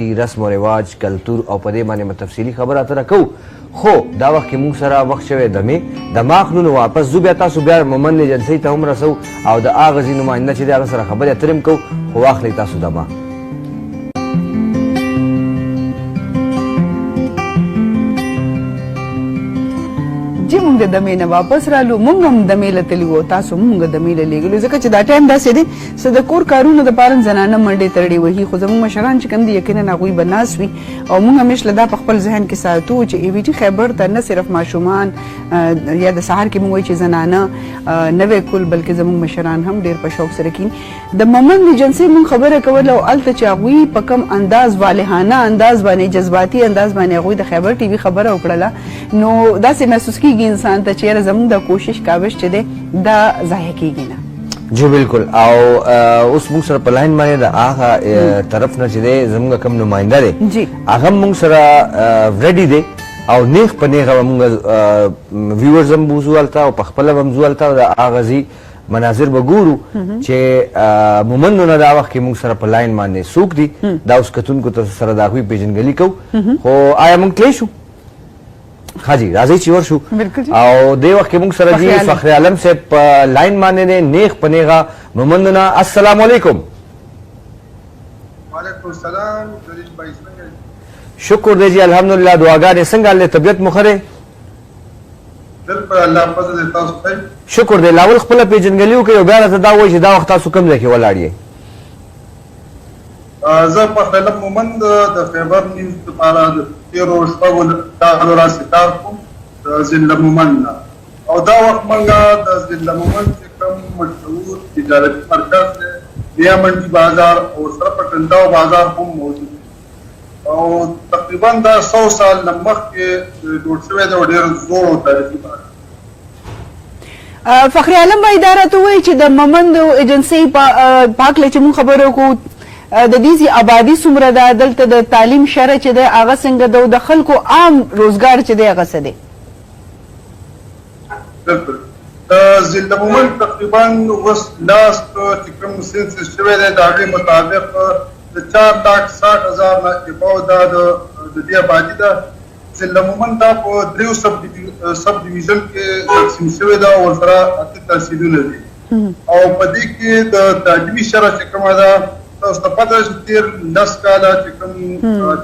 رسم و رواج کلتور او په دې باندې تفصیلي خبره اتره کوو خو دا وخت کې موږ سره وخت شوی دماغ نو واپس زو بیا تاسو بیا مومن ایجنسۍ ته هم رسو او د هغه ځینې نماینده چې دی هغه سره خبرې اترې هم کوو خو واخلئ تاسو دماغ جی مونږ د دمې نه واپس رالو مونږ هم دمې له تللي وو تاسو مونږ دمې له لېږلو ځکه چې دا ټایم داسې دی څه د کور کارونو دپاره هم زنانه منډې ترړې وهي خو زموږ مشران چې کوم دي یقینا هغوی به ناست وي او مونږ همیشه دا په خپل ذهن کې ساتو چې ای وي ټي خیبر ته نه صرف ماشومان یا د سهار کې مونږ وایي چې زنانه نوی کول بلکې زموږ مشران هم ډېر په شوق سره کینی د مومن ایجنسۍ مونږ خبره کوله او هلته چې هغوی په کم انداز والهانه انداز باندې جذباتي انداز باندې هغوی د خیبر ټي وي خبره وکړله نو داسې محسوس کېږي انسان ته چې زموږ د کوشش کاوش چې دی دا ضایع کېږي نه جی بالکل او اوس موږ سره په لاین باندې د هغه طرف نه چې دی زموږ کوم نماینده دی هغه موږ سره ریډي دی او نیغ په نیغه موږ ویورز هم بوځو هلته او په خپله به هم ځو هلته او د هغه ځي مناظر به ګورو چې مومندو نه دا وخت کې موږ سره په لاین باندې څوک دي دا اوس کتونکو ته سره د هغوی پیژندګلي کوو خو آیا موږ تللی شو ها جی راځئ چې ورشو او دې وخت کې موږ سره جی فخر عالم صاحب په لاین باندې دی نیغ په نیغه مومندو نه السلام علیکم وعلیکم السلام جلیل بھائی څنګه شکر دی جی الحمدلله دعاګانې څنګه حال دی طبیعت مو ښه دی بالکل الله فضل دی تاسو ته شکر دی لاول خپله پیژندګلي وکړئ او بیا راته دا ووایئ چې دا وخت تاسو کوم ځای کې ولاړ یې زه فخر علم مومند د خیبر نیوز لپاره د تېرو شپږو کالو راڅخه کار کوم د ضلع مومند نه او دا وخت موږ د ضلع مومند چې کوم مشهور تجارتي مرکز دی بیا منډي بازار او سره پټنډاو بازار هم موجود دی او تقریبا دا 100 سال نه مخکې جوړ شوی دی او ډېر زوړ او تاریخي بازار فخر عالم بھائی دا راته ووایي چې د مومندو ایجنسۍ په هکله چې مونږ خبرې وکړو د دې آبادي څومره ده دلته د تعلیم شرح چې دی هغه څنګه ده او د خلکو عام روزګار چې دی هغه څه دی بالکل د ضلع مومند تقریبا اوس لاست چې کوم سنسس شوی دی د هغې مطابق د 4,60,000 نه اباو دا د دې آبادي ده ضلع مومند دا په 3 سب ډیویژن کې تقسیم شوی ده او ورسره 8 تحصیلونه دي او په دې کې د تعلیمي شرح چې کومه ده تاسو ته پته چې تېر 10 کاله چې کوم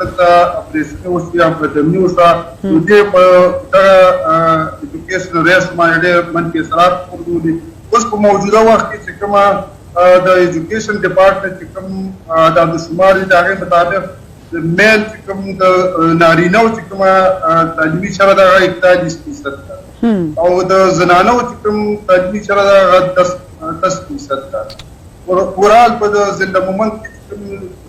دلته اپریشن وشي یا اکاډمي وشوه نو دې په دغه ایجوکیشن ریس باندې ډېر منفي اثرات غورځولي اوس په موجوده وخت کې چې کومه د ایجوکیشن ډپارټمنټ چې کوم د شمار د هغې مطابق د میل چې کوم د نارینهو چې کومه تعلیمي شرح ده هغه 41% ده او د زنانو چې کوم تعلیمي شرح ده هغه 10% ده ورال په د ضلع مومند کې کوم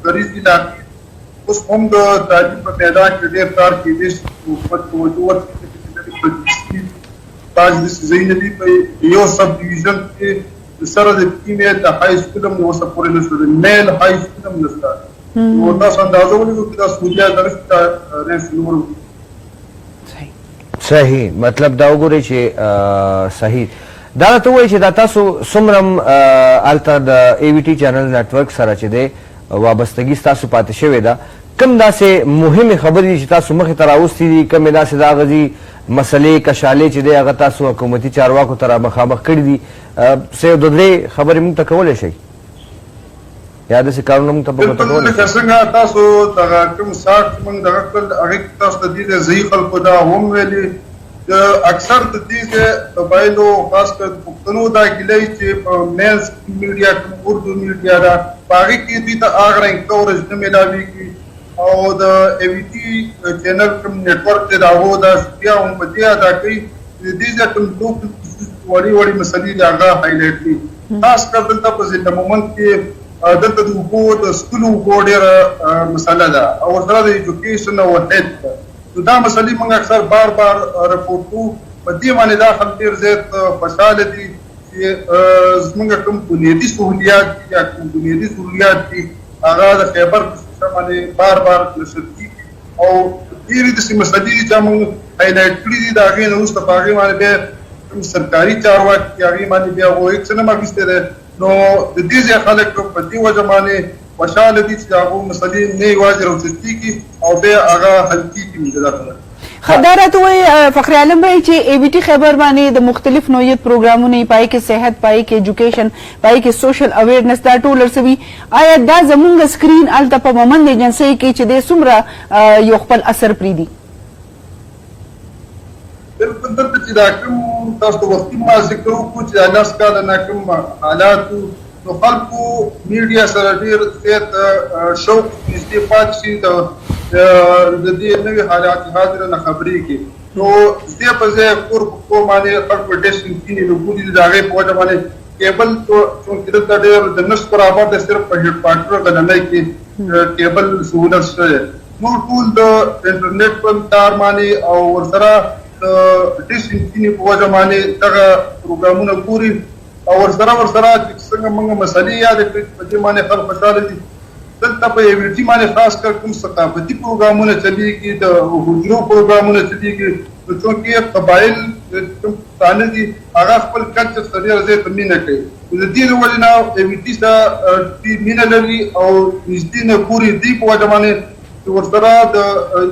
غریز علاقې اوس هم د تعلیم په میدان کې ډېر کار کېدی شي حکومت توجه ورکړي بعض داسې ځایونه دي په یو سب ډیویژن کې سره د فیمیل د های سکول هم اوسه پورې نه شو د میل های سکول هم نشته نو تاسو اندازه ونیسئ چې دا سهولیات درسته ریس نور صحیح مطلب دا وګورئ چې صحیح دا راته ووایي چې دا تاسو څومره هلته د ای وي ټي چینل نیټورک سره چې دی وابستګي ستاسو پاتې شوې ده کوم داسې مهمې خبرې دي چې تاسو مخې ته راوستي دي کومې داسې د هغه ځي مسلې کشالې چې دی هغه تاسو حکومتي چارواکو ته رامخامخ کړي دي څه یو 2-3 خبرې موږ ته کولی شئ یا داسې کارونه موږ ته په ګوته کولی شئ څنګه تاسو دغه کوم ساټ موږ دغه کړل هغې کې تاسو ته دې ځایي خلکو دا هم ویلي اکثر د دې قبایلو خاص کر پښتنو دا ګیلې چې په مینس میډیا کې اردو میډیا دا پاګه کې دوی ته هغه رنګ کورج نه ملاويږي او د ای وی ټي چینل کوم نیټورک ته راغو دا بیا هم په دې ادا کوي د دې کوم دوه وړي مسلې دا هغه هایلایټ دي خاص کر دلته په ضلع مومند کې دلته د اوبو د سکولو ډېره مسله ده او سره د ایجوکیشن او هیلث دا مسلې موږ اکثر بار رپورټ کوو په دې باندې دا خلک ډېر زیات خوشحاله دي چې زموږ کوم بنیادي سهولیات دي یا کوم بنیادي ضروریات دي هغه د خیبر په سیسټم باندې بار نشر کېږي او ډېرې داسې مسلې دي چې موږ هایلایټ کړي دي د هغې نه وروسته په هغې باندې بیا کوم سرکاري چارواکي هغې باندې بیا هغو هېڅ څه نه اخیستی دی نو د دې ځای خلک په دې وجه باندې خوشاله دي چې هغه مسلې نه یوازې راوستي کی او بیا هغه حل کیږي مدته خدارات وای فخر عالم بھائی چې ای وی ټی خبر باندې د مختلف نوعیت پروګرامونه پای کې صحت پای کې ایجوکیشن پای کې سوشل اویرنس دا ټول رسوي آیا دا زمونږ سکرین الته په مومند ایجنسی کې چې د څومره یو خپل اثر پریدي بالکل دلته چې دا کوم تاسو وختي ما ذکر وکړو چې الناس کاله نه کوم حالات نو خلکو میډیا سره ډیر زیات شوق نږدې پاتې شي د دې نوې حالات حاضر نه خبرې کې نو زه په ځای کور په باندې خلکو ډیشن کې نو ګوري د هغه په وجه باندې کیبل څنګه د ډیر د نش برابر د صرف په هډ پارټر غنلای کې کیبل سہولت شته نو ټول د انټرنیټ په تار باندې او ورسره ډیشن کې په وجه باندې دغه پروګرامونه ګوري او ورسره څنګه موږ مسلې یاد کړې په دې باندې خلک خوشاله دي دلته په یو ټیم باندې خاص کر کوم ثقافتي پروګرامونه چلیږي د حجرو پروګرامونه چلیږي نو څوک قبایل کوم ثاني دي هغه خپل کلچر سره راځي په مینه کوي د دې وجه نه یو ټی سره مینه لري او نږدې نه پوری دی په وجه باندې ورسره د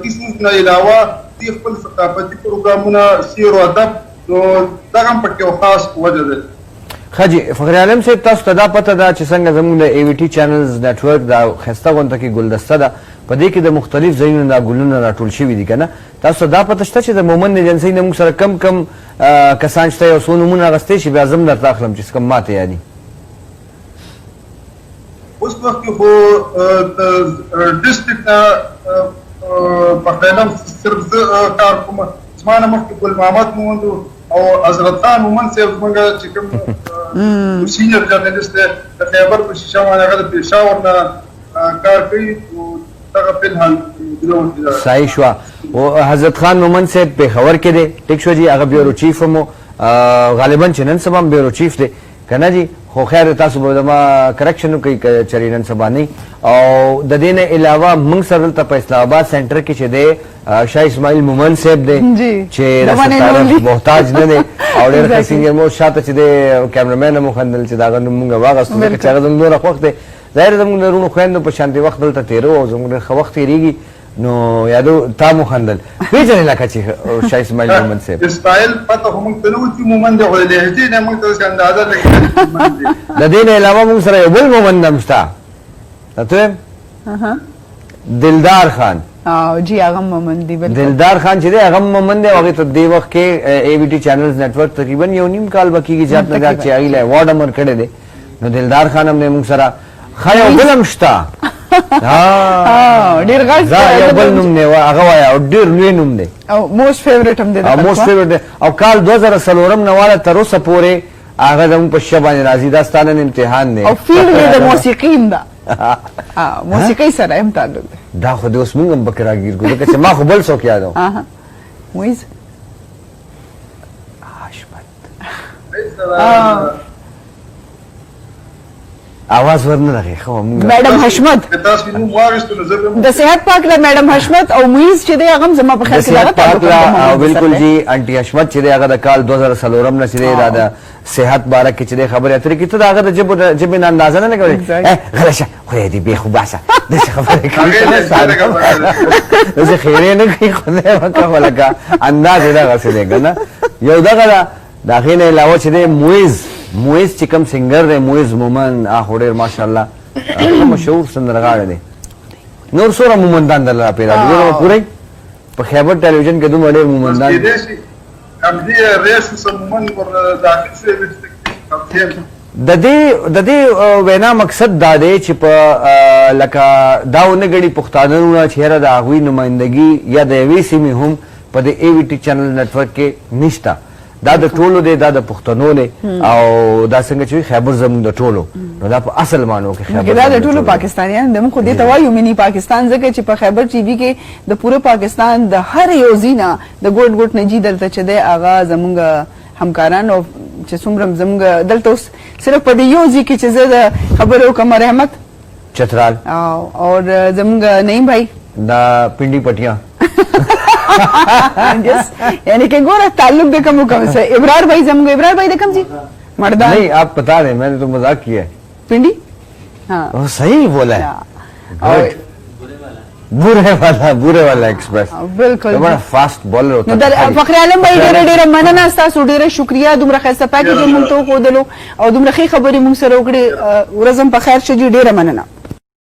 ایشوز نه علاوه د خپل ثقافتي پروګرامونه شعر او ادب نو دغه په کې خاص وجه ده خاجي فخر عالم صاحب تاسو ته دا پته ده چې څنګه زموږ د ای وی ټي چینلز نتورک دا خسته غونډه کې ګلدسته ده په دې کې د مختلف ځایونو نه ګلونه راټول شوي دي کنه تاسو دا پته شته چې د مومند ایجنسی نه موږ سره کم کسان شته او څو نمونه اخیستي شي بیا زم درته اخلم چې کوم ماته یادي اوس وخت کې خو د ډیسټریکټ په خیالم صرف کار کوم زمانه مخکې ګل محمد مومند او حضرت خان مومند صاحب څنګه چې کوم سینیئر جرنالست دی د خیبر په شیشه باندې هغه د پېښور نه کار کوي او دغه په حال صحیح شو او حضرت خان مومند صاحب پېښور کې دی ټیک شو جی هغه بیورو چیف مو غالبا چې نن سبا بیورو چیف دی کنه جی خو خیر تاسو به ما کریکشن کوي چری نن سبا نه او د دې نه علاوه موږ سره دلته په اسلام آباد سنټر کې چې دی شاه اسماعیل مومند صاحب دی چې رسول محتاج نه دی او ډېر ښه سینګر مو شاته چې دی کیمرامین مو خندل چې دا غو موږ واغستو چې هغه زموږ نه خوښ دی ظاهر زموږ نه رونو خويندو په شانتي وخت دلته تیرو او زموږ ښه وخت تیریږي نو یادو تا مو خندل پیژنې لکه چې شاه اسماعیل مومند صاحب اسماعیل پته هم ته نو چې مومند دی ولې هدي نه موږ ته اندازه لګي د دې نه علاوه موږ سره یو بل مومند هم شته ته دلدار خان او جی هغه مومند دی دلدار خان چې دی هغه مومند دی هغه ته دی وخت کې ای وی ټی چینلز نتورک تقریبا یو نیم کال بکیږي چې خپل ځای چې ایله وارډ امر کړی دی نو دلدار خان هم موږ سره خایو بلم شته ډیر غږ دا یو بل نوم دی هغه وای او ډیر لوی نوم دی او موست فیوریټ هم دی او موست فیوریټ او کال 2003 نواله تر اوسه پورې هغه زموږ په شبانه راځي دا ستانه امتحان دی او فیلډ د موسیقي هم ده موسیقي سره هم تعلق دی دا خو د اوس موږ هم پکې راګیر ګو لکه چې ما خو بل څوک یادو مویز حشمت आवाज ورنه راغی خو موږ میډم حشمت تاسو نو واغستو نظر د صحت پاک له میډم حشمت او مویز چې دی هغه زما په خیال کې هغه تعلق او بالکل جی انټي حشمت چې دی هغه د کال 2003 نه چې دی دا د صحت باره کې چې دی خبره اترې کې ته دا هغه د جب نه اندازه نه کوي غلشه خو دې به خو باسه د خبره کوي زه خیره نه کوي خو نه وکړه ولکه انداز دا غسه دی کنه یو دغه داخله علاوه چې دی مویز چې کوم سنگر دی مویز مومن اخو ډېر ماشاءالله مشهور سندرغاړی دی نور سوره مومندان دلته پیدا دي پوره په خیبر ټلویزیون کې دوه ډېر مومندان ام دې ریس سمون ور داخل شوی د دې وینا مقصد دا دی چې په لکه داونه غړي پښتانه چهره د اغوی نمائندګي یا د وی سیمه هم په د ای وی ټی چینل نتورک کې نشته دا د ټولو دی دا د پښتنو دی او دا څنګه چې خیبر زموږ د ټولو نو دا په اصل مانو کې خیبر دا د ټولو پاکستانیان د مخ دې توایو منی پاکستان ځکه چې په خیبر ټي وي کې د پوره پاکستان د هر یو زینا د ګوټ نجی دلته چې دی اغا زموږ همکاران او چې څومره زموږ دلته صرف په دې یو ځکه چې زه خبرو کوم رحمت چترال او زموږ نعیم بھائی دا پنڈی پٹیا یعنی کہ گورا تعلق دے کم سے ابرار بھائی زمگو ابرار بھائی دے کم جی مردان نہیں آپ بتا دیں میں نے تو مذاق کیا ہے پنڈی हाँ। सही बोला है। और बुरे वाला एक्सप्रेस बिल्कुल बड़ा फास्ट बॉलर होता है। फखर आलम भाई ډېر مننه تاسو ډېر شکریا دومره خسته پاکیج مونږ ته خو دلو او دومره خبرې مونږ سره وکړې ورځم په خیر شې ډېر مننه